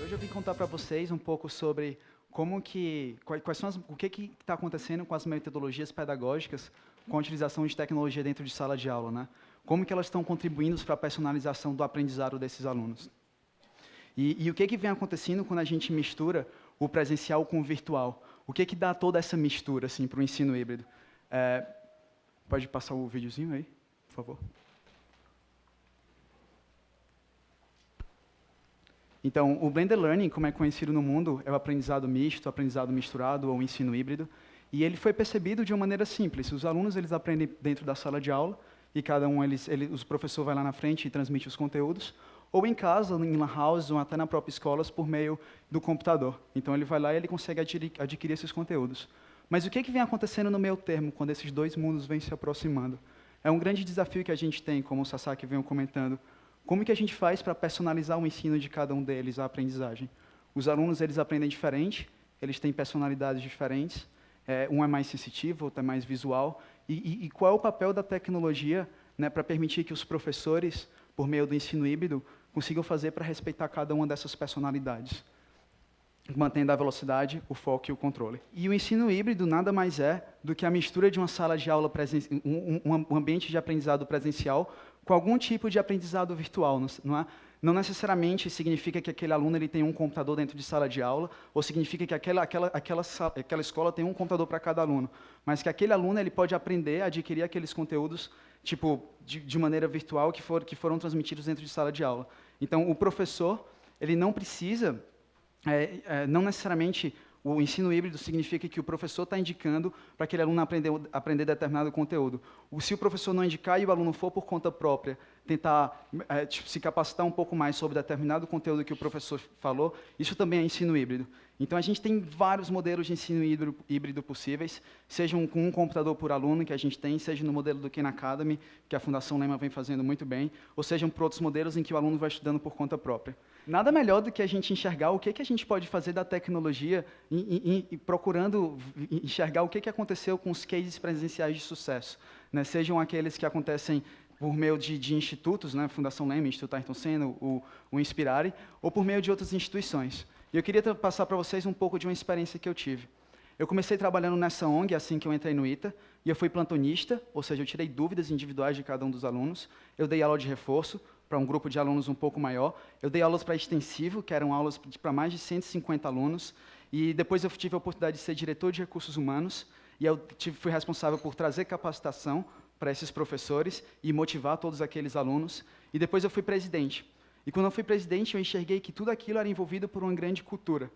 Hoje eu vim contar para vocês um pouco sobre quais são o que está acontecendo com as metodologias pedagógicas com a utilização de tecnologia dentro de sala de aula, né? Como que elas estão contribuindo para a personalização do aprendizado desses alunos. E o que vem acontecendo quando a gente mistura o presencial com o virtual? O que dá toda essa mistura assim, para o ensino híbrido? Pode passar o videozinho aí, por favor? Então, o Blended Learning, como é conhecido no mundo, é o aprendizado misto, aprendizado misturado ou ensino híbrido. E ele foi percebido de uma maneira simples. Os alunos eles aprendem dentro da sala de aula e cada um, o professor vai lá na frente e transmite os conteúdos, ou em casa, em lan house, ou até na própria escola, por meio do computador. Então, ele vai lá e ele consegue adquirir esses conteúdos. Mas o que vem acontecendo no meio termo, quando esses dois mundos vêm se aproximando? É um grande desafio que a gente tem, como o Sasaki veio comentando. Como que a gente faz para personalizar o ensino de cada um deles, a aprendizagem? Os alunos eles aprendem diferente, eles têm personalidades diferentes, um é mais sensitivo, outro é mais visual. E qual é o papel da tecnologia, né, para permitir que os professores, por meio do ensino híbrido, consigam fazer para respeitar cada uma dessas personalidades, mantendo a velocidade, o foco e o controle. E o ensino híbrido nada mais é do que a mistura de uma sala de aula, um ambiente de aprendizado presencial com algum tipo de aprendizado virtual, não é? Não necessariamente significa que aquele aluno ele tem um computador dentro de sala de aula, ou significa que aquela escola tem um computador para cada aluno, mas que aquele aluno ele pode aprender a adquirir aqueles conteúdos tipo de maneira virtual que foram transmitidos dentro de sala de aula. Então, o professor ele não precisa, não necessariamente o ensino híbrido significa que o professor está indicando para aquele aluno aprender determinado conteúdo. Se o professor não indicar e o aluno for por conta própria tentar se capacitar um pouco mais sobre determinado conteúdo que o professor falou, isso também é ensino híbrido. Então, a gente tem vários modelos de ensino híbrido possíveis, sejam com um computador por aluno, que a gente tem, seja no modelo do Khan Academy, que a Fundação Lema vem fazendo muito bem, ou sejam por outros modelos em que o aluno vai estudando por conta própria. Nada melhor do que a gente enxergar o que a gente pode fazer da tecnologia e procurando enxergar o que aconteceu com os cases presenciais de sucesso, né? Sejam aqueles que acontecem por meio de institutos, né? Fundação Lema, Instituto Ayrton Senna, o Inspirare, ou por meio de outras instituições. E eu queria passar para vocês um pouco de uma experiência que eu tive. Eu comecei trabalhando nessa ONG assim que eu entrei no ITA, e eu fui plantonista, ou seja, eu tirei dúvidas individuais de cada um dos alunos, eu dei aula de reforço para um grupo de alunos um pouco maior, eu dei aulas para extensivo, que eram aulas para mais de 150 alunos, e depois eu tive a oportunidade de ser diretor de recursos humanos, e eu fui responsável por trazer capacitação para esses professores e motivar todos aqueles alunos, e depois eu fui presidente. E quando eu fui presidente, eu enxerguei que tudo aquilo era envolvido por uma grande cultura.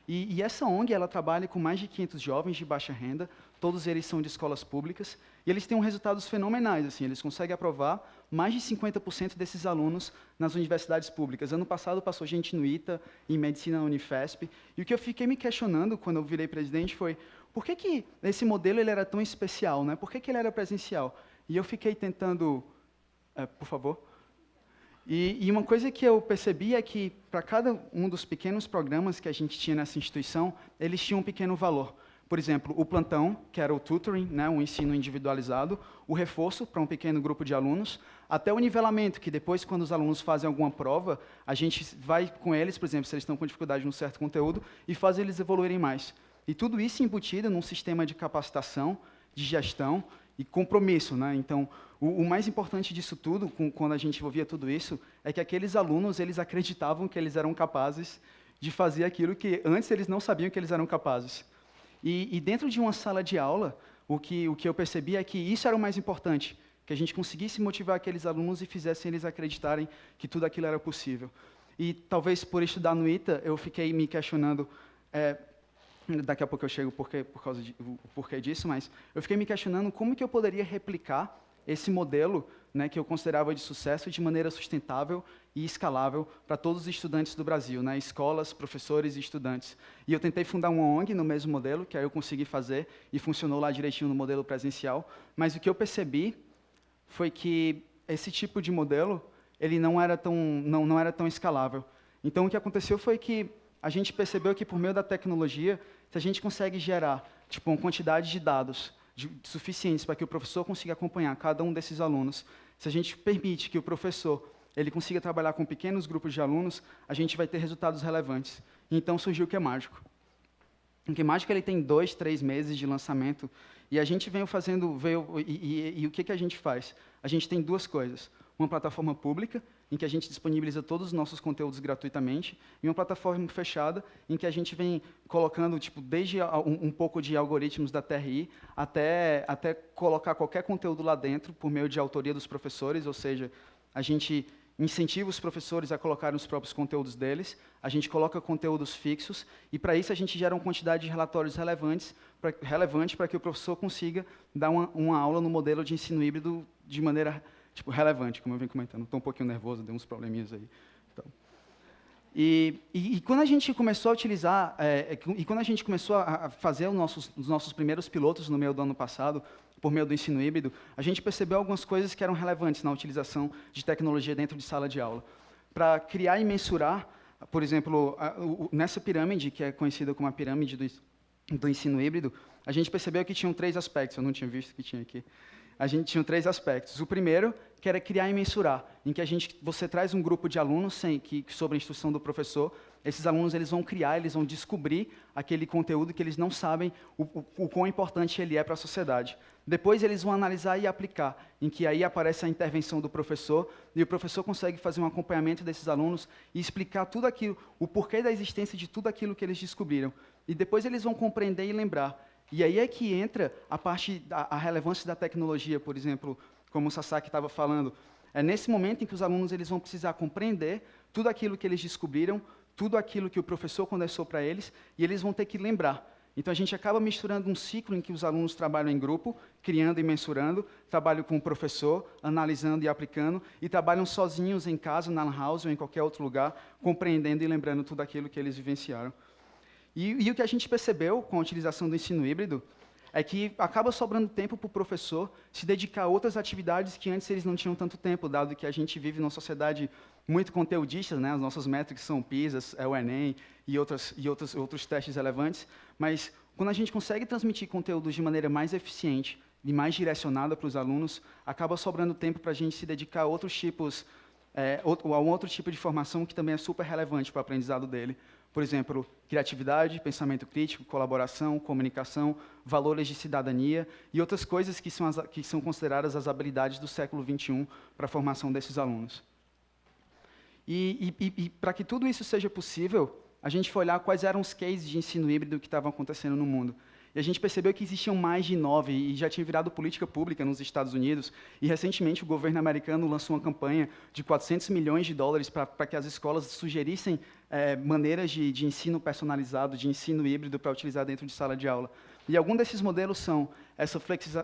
E essa ONG, ela trabalha com mais de 500 jovens de baixa renda, todos eles são de escolas públicas, e eles têm resultados fenomenais, assim, eles conseguem aprovar mais de 50% desses alunos nas universidades públicas. Ano passado passou gente no ITA, em medicina na Unifesp, e o que eu fiquei me questionando quando eu virei presidente foi, por que esse modelo ele era tão especial, né? Por que ele era presencial? E eu fiquei tentando, por favor. E uma coisa que eu percebi é que, para cada um dos pequenos programas que a gente tinha nessa instituição, eles tinham um pequeno valor. Por exemplo, o plantão, que era o tutoring, né, o ensino individualizado, o reforço para um pequeno grupo de alunos, até o nivelamento, que depois, quando os alunos fazem alguma prova, a gente vai com eles, por exemplo, se eles estão com dificuldade num certo conteúdo, e faz eles evoluírem mais. E tudo isso embutido num sistema de capacitação, de gestão e compromisso, né? Então, o mais importante disso tudo, quando a gente ouvia tudo isso, é que aqueles alunos eles acreditavam que eles eram capazes de fazer aquilo que antes eles não sabiam que eles eram capazes. E dentro de uma sala de aula, o que eu percebi é que isso era o mais importante, que a gente conseguisse motivar aqueles alunos e fizesse eles acreditarem que tudo aquilo era possível. E talvez por estudar no ITA, eu fiquei me questionando. Daqui a pouco eu chego por causa o porquê disso, mas eu fiquei me questionando como que eu poderia replicar esse modelo, né, que eu considerava de sucesso de maneira sustentável e escalável para todos os estudantes do Brasil, né, escolas, professores e estudantes. E eu tentei fundar uma ONG no mesmo modelo, que aí eu consegui fazer e funcionou lá direitinho no modelo presencial, mas o que eu percebi foi que esse tipo de modelo ele não era tão escalável. Então, o que aconteceu foi que a gente percebeu que, por meio da tecnologia, se a gente consegue gerar uma quantidade de dados suficientes para que o professor consiga acompanhar cada um desses alunos, se a gente permite que o professor ele consiga trabalhar com pequenos grupos de alunos, a gente vai ter resultados relevantes. Então surgiu o QMágico. O QMágico ele tem 2, 3 meses de lançamento, e a gente veio fazendo, e o que a gente faz? A gente tem duas coisas. Uma plataforma pública, em que a gente disponibiliza todos os nossos conteúdos gratuitamente, e uma plataforma fechada, em que a gente vem colocando, tipo, desde um pouco de algoritmos da TRI, até colocar qualquer conteúdo lá dentro, por meio de autoria dos professores, ou seja, a gente incentiva os professores a colocarem os próprios conteúdos deles, a gente coloca conteúdos fixos, e para isso a gente gera uma quantidade de relatórios relevante para que o professor consiga dar uma aula no modelo de ensino híbrido de maneira relevante, como eu venho comentando. Estou um pouquinho nervoso, dei uns probleminhas aí. Então. E quando a gente começou a utilizar, quando a gente começou a fazer os nossos primeiros pilotos no meio do ano passado, por meio do ensino híbrido, a gente percebeu algumas coisas que eram relevantes na utilização de tecnologia dentro de sala de aula. Para criar e mensurar, por exemplo, nessa pirâmide, que é conhecida como a pirâmide do ensino híbrido, a gente percebeu que tinham 3 aspectos, eu não tinha visto que tinha aqui. A gente tinha 3 aspectos. O primeiro, que era criar e mensurar, em que você traz um grupo de alunos sobre a instrução do professor, esses alunos eles vão criar, eles vão descobrir aquele conteúdo que eles não sabem o quão importante ele é para a sociedade. Depois eles vão analisar e aplicar, em que aí aparece a intervenção do professor, e o professor consegue fazer um acompanhamento desses alunos e explicar tudo aquilo, o porquê da existência de tudo aquilo que eles descobriram. E depois eles vão compreender e lembrar. E aí é que entra a relevância da tecnologia, por exemplo, como o Sasaki estava falando. É nesse momento em que os alunos eles vão precisar compreender tudo aquilo que eles descobriram, tudo aquilo que o professor condensou para eles, e eles vão ter que lembrar. Então, a gente acaba misturando um ciclo em que os alunos trabalham em grupo, criando e mensurando, trabalham com o professor, analisando e aplicando, e trabalham sozinhos em casa, na lan house ou em qualquer outro lugar, compreendendo e lembrando tudo aquilo que eles vivenciaram. E o que a gente percebeu com a utilização do ensino híbrido é que acaba sobrando tempo para o professor se dedicar a outras atividades que antes eles não tinham tanto tempo, dado que a gente vive numa sociedade muito conteudista, né? As nossas métricas são PISA, é o Enem e outros testes relevantes, mas quando a gente consegue transmitir conteúdos de maneira mais eficiente e mais direcionada para os alunos, acaba sobrando tempo para a gente se dedicar a outros tipos, a um outro tipo de formação que também é super relevante para o aprendizado dele. Por exemplo, criatividade, pensamento crítico, colaboração, comunicação, valores de cidadania e outras coisas que são consideradas as habilidades do século XXI para a formação desses alunos. E para que tudo isso seja possível, a gente foi olhar quais eram os cases de ensino híbrido que estavam acontecendo no mundo. E a gente percebeu que existiam mais de 9, e já tinha virado política pública nos Estados Unidos, e recentemente o governo americano lançou uma campanha de $400 milhões para que as escolas sugerissem maneiras de ensino personalizado, de ensino híbrido para utilizar dentro de sala de aula. E alguns desses modelos são essa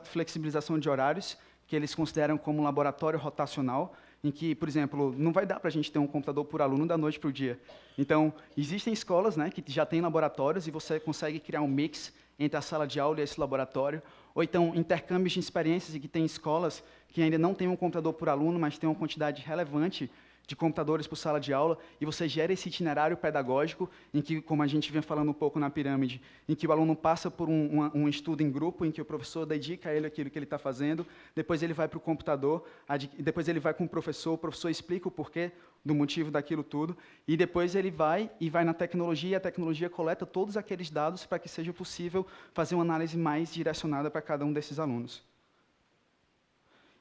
flexibilização de horários, que eles consideram como um laboratório rotacional, em que, por exemplo, não vai dar para a gente ter um computador por aluno da noite para o dia. Então, existem escolas, né, que já têm laboratórios e você consegue criar um mix entre a sala de aula e esse laboratório, ou então intercâmbios de experiências, e que tem escolas que ainda não têm um computador por aluno, mas tem uma quantidade relevante de computadores por sala de aula, e você gera esse itinerário pedagógico, em que, como a gente vem falando um pouco na pirâmide, em que o aluno passa por um estudo em grupo, em que o professor dedica a ele aquilo que ele está fazendo, depois ele vai para o computador, depois ele vai com o professor explica o porquê do motivo daquilo tudo, e depois ele vai na tecnologia, e a tecnologia coleta todos aqueles dados para que seja possível fazer uma análise mais direcionada para cada um desses alunos.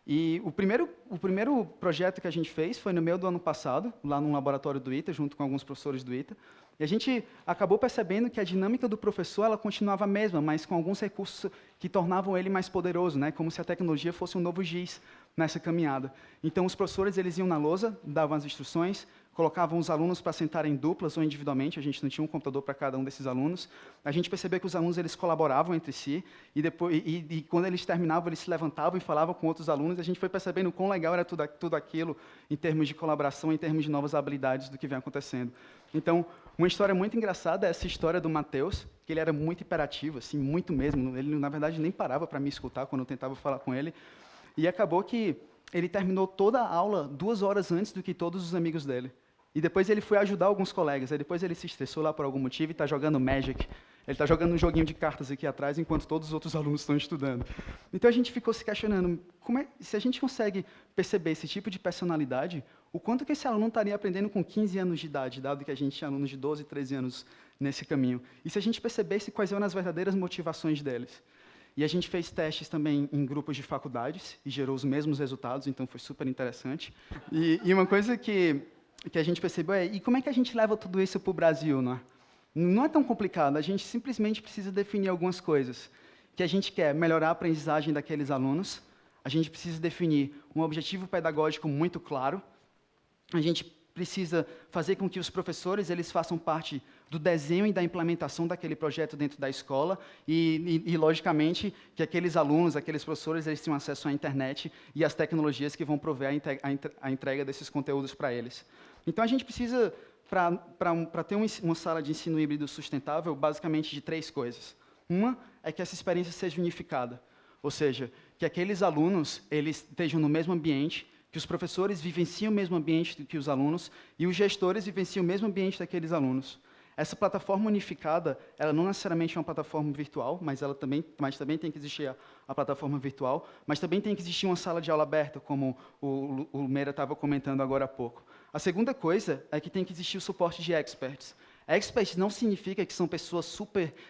E o primeiro projeto que a gente fez foi no meio do ano passado, lá no laboratório do ITA, junto com alguns professores do ITA, e a gente acabou percebendo que a dinâmica do professor ela continuava a mesma, mas com alguns recursos que tornavam ele mais poderoso, né? Como se a tecnologia fosse um novo giz nessa caminhada. Então, os professores eles iam na lousa, davam as instruções, colocavam os alunos para sentarem em duplas ou individualmente, a gente não tinha um computador para cada um desses alunos. A gente percebeu que os alunos eles colaboravam entre si, e quando eles terminavam, eles se levantavam e falavam com outros alunos, e a gente foi percebendo o quão legal era tudo aquilo, em termos de colaboração, em termos de novas habilidades do que vem acontecendo. Então, uma história muito engraçada é essa história do Matheus, que ele era muito hiperativo, assim, muito mesmo, ele, na verdade, nem parava para me escutar quando eu tentava falar com ele, e acabou que ele terminou toda a aula 2 horas antes do que todos os amigos dele. E depois ele foi ajudar alguns colegas, aí depois ele se estressou lá por algum motivo e está jogando Magic. Ele está jogando um joguinho de cartas aqui atrás, enquanto todos os outros alunos estão estudando. Então a gente ficou se questionando, se a gente consegue perceber esse tipo de personalidade, o quanto que esse aluno estaria aprendendo com 15 anos de idade, dado que a gente tinha alunos de 12, 13 anos nesse caminho. E se a gente percebesse quais eram as verdadeiras motivações deles. E a gente fez testes também em grupos de faculdades e gerou os mesmos resultados, então foi super interessante. E uma coisa que a gente percebeu é, e como é que a gente leva tudo isso para o Brasil, não é? Não é tão complicado, a gente simplesmente precisa definir algumas coisas. Que a gente quer melhorar a aprendizagem daqueles alunos, a gente precisa definir um objetivo pedagógico muito claro, a gente precisa fazer com que os professores eles façam parte do desenho e da implementação daquele projeto dentro da escola e logicamente, que aqueles alunos, aqueles professores, eles tenham acesso à internet e às tecnologias que vão prover a entrega desses conteúdos para eles. Então, a gente precisa, para ter uma sala de ensino híbrido sustentável, basicamente de 3 coisas. Uma é que essa experiência seja unificada, ou seja, que aqueles alunos eles estejam no mesmo ambiente, que os professores vivenciem o mesmo ambiente que os alunos e os gestores vivenciem o mesmo ambiente daqueles alunos. Essa plataforma unificada, ela não necessariamente é uma plataforma virtual, mas também tem que existir a plataforma virtual, mas também tem que existir uma sala de aula aberta, como o Meira estava comentando agora há pouco. A segunda coisa é que tem que existir o suporte de experts. Experts não significa que são pessoas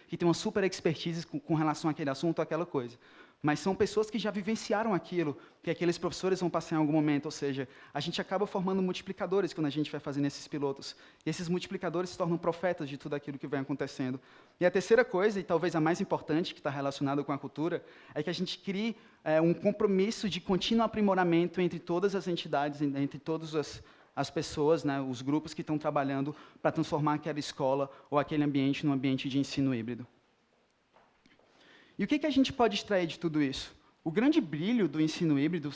que têm uma super expertise com relação àquele assunto ou aquela coisa. Mas são pessoas que já vivenciaram aquilo, que aqueles professores vão passar em algum momento, ou seja, a gente acaba formando multiplicadores quando a gente vai fazendo esses pilotos. E esses multiplicadores se tornam profetas de tudo aquilo que vem acontecendo. E a terceira coisa, e talvez a mais importante, que está relacionada com a cultura, é que a gente crie um compromisso de contínuo aprimoramento entre todas as entidades, entre todas as pessoas, né, os grupos que estão trabalhando para transformar aquela escola ou aquele ambiente num ambiente de ensino híbrido. E o que a gente pode extrair de tudo isso? O grande brilho do ensino híbrido,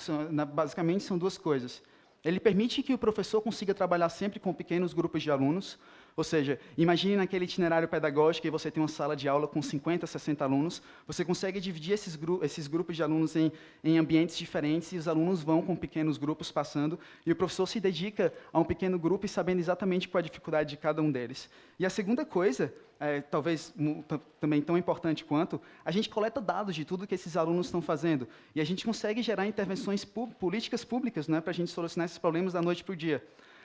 basicamente, são 2 coisas. Ele permite que o professor consiga trabalhar sempre com pequenos grupos de alunos, ou seja, imagine naquele itinerário pedagógico que você tem uma sala de aula com 50, 60 alunos, você consegue dividir esses grupos de alunos em ambientes diferentes e os alunos vão com pequenos grupos passando e o professor se dedica a um pequeno grupo e sabendo exatamente qual é a dificuldade de cada um deles. E a segunda coisa, talvez também tão importante quanto, a gente coleta dados de tudo que esses alunos estão fazendo e a gente consegue gerar intervenções políticas públicas, né, para a gente solucionar esses problemas da noite para o dia.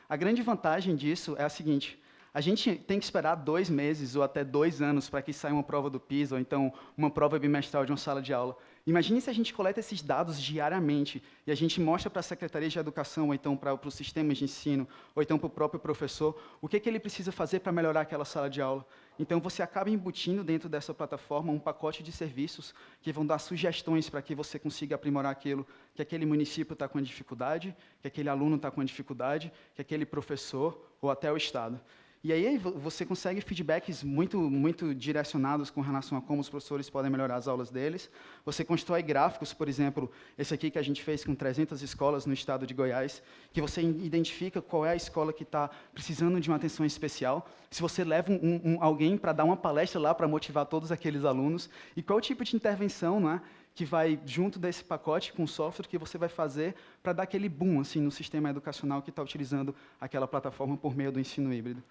A grande vantagem disso é a seguinte: a gente tem que esperar 2 meses ou até 2 anos para que saia uma prova do PISA, ou então uma prova bimestral de uma sala de aula. Imagine se a gente coleta esses dados diariamente e a gente mostra para a Secretaria de Educação, ou então para os sistemas de ensino, ou então para o próprio professor, o que ele precisa fazer para melhorar aquela sala de aula. Então, você acaba embutindo dentro dessa plataforma um pacote de serviços que vão dar sugestões para que você consiga aprimorar aquilo que aquele município está com dificuldade, que aquele aluno está com dificuldade, que aquele professor ou até o Estado. E aí você consegue feedbacks muito direcionados com relação a como os professores podem melhorar as aulas deles. Você constrói gráficos, por exemplo, esse aqui que a gente fez com 300 escolas no estado de Goiás, que você identifica qual é a escola que está precisando de uma atenção especial. Se você leva alguém para dar uma palestra lá para motivar todos aqueles alunos, e qual o tipo de intervenção, né, que vai junto desse pacote com o software que você vai fazer para dar aquele boom assim, no sistema educacional que está utilizando aquela plataforma por meio do ensino híbrido.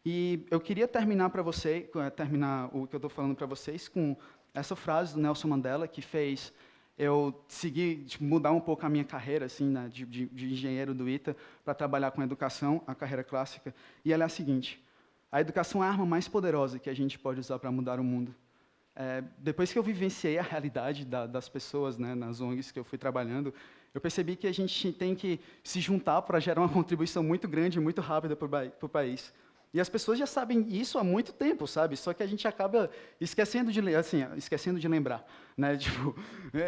E eu queria terminar o que eu estou falando para vocês com essa frase do Nelson Mandela, que fez eu seguir, mudar um pouco a minha carreira assim, né, de engenheiro do ITA para trabalhar com educação, a carreira clássica. E ela é a seguinte: a educação é a arma mais poderosa que a gente pode usar para mudar o mundo. Depois que eu vivenciei a realidade das pessoas, né, nas ONGs que eu fui trabalhando, eu percebi que a gente tem que se juntar para gerar uma contribuição muito grande e muito rápida para o país. E as pessoas já sabem isso há muito tempo, sabe? Só que a gente acaba esquecendo de lembrar, né? Tipo,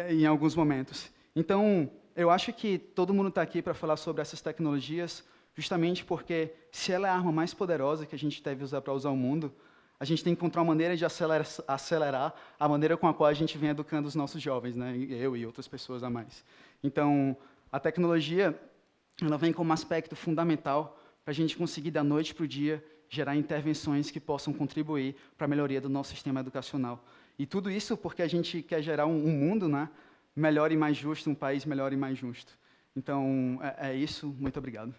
em alguns momentos. Então, eu acho que todo mundo está aqui para falar sobre essas tecnologias, justamente porque, se ela é a arma mais poderosa que a gente deve usar para usar o mundo, a gente tem que encontrar uma maneira de acelerar a maneira com a qual a gente vem educando os nossos jovens, né? Eu e outras pessoas a mais. Então, a tecnologia, ela vem como aspecto fundamental para a gente conseguir, da noite para o dia, gerar intervenções que possam contribuir para a melhoria do nosso sistema educacional. E tudo isso porque a gente quer gerar um mundo, né, melhor e mais justo, um país melhor e mais justo. Então, é isso. Muito obrigado.